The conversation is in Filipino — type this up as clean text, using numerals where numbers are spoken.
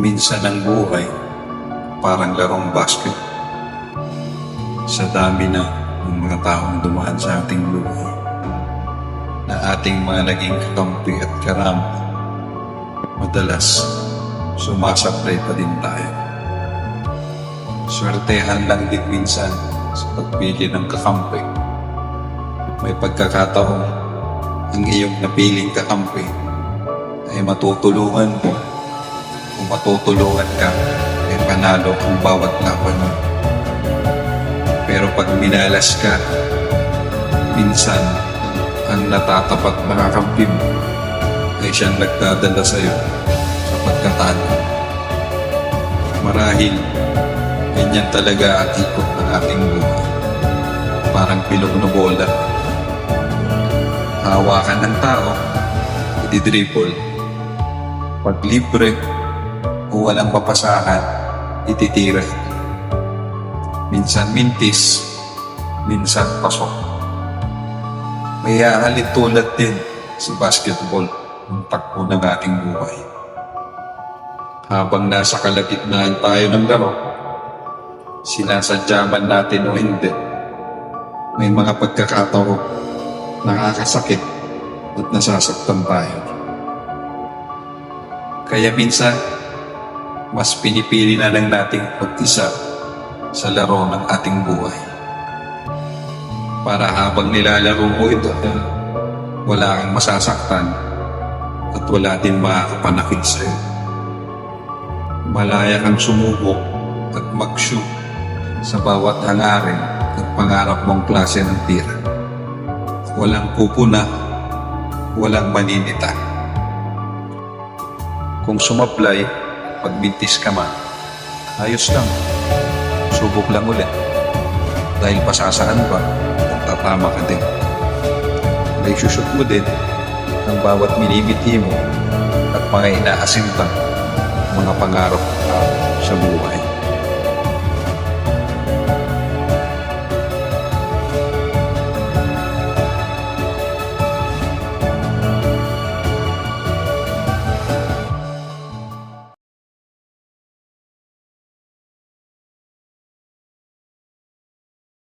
Minsan ang buhay parang larong basket. Sa dami na ng mga taong dumaan sa ating buhay, na ating mga naging kakampi at karama, madalas sumasablay pa din tayo. Swertehan lang din minsan sa pagpili ng kakampi. May pagkakataon ang iyong napiling kakampi ay matutulungan mo o matutulungan ka ay panalo ang bawat laban mo. Pero pag minalas ka, minsan ang natatapat na kakampi mo ay siyang nagdadala sa iyo sa pagkatalo. Marahil ganyan talaga ang ikot ng ating buhay. Parang bilog na bola. Hawakan ng tao, itidribble. Pag libre o walang papasahan, ititira. Minsan mintis, minsan pasok. May hahalin tulad din sa basketball ng takbo ng ating buhay. Habang nasa kalagitnaan tayo ng laro, sinasadya man natin o hindi, may mga pagkakataon nakakasakit at nasasaktan tayo. Kaya minsan, mas pinipili na lang nating mag-isa sa laro ng ating buhay. Para habang nilalaro mo ito, wala kang masasaktan at wala din makakapanakit sa'yo. Malaya kang sumubok at mag-shoot sa bawat hangarin at pangarap mong klase ng tira. Walang pupuna, walang maninita. Kung sumablay, pagbintis ka man, ayos lang. Subok lang ulit. Dahil pasasaan ba, kung tatama ka din. May shoot mo din ang bawat minimiti mo at mga inaasintang mga pangarap sa buhay.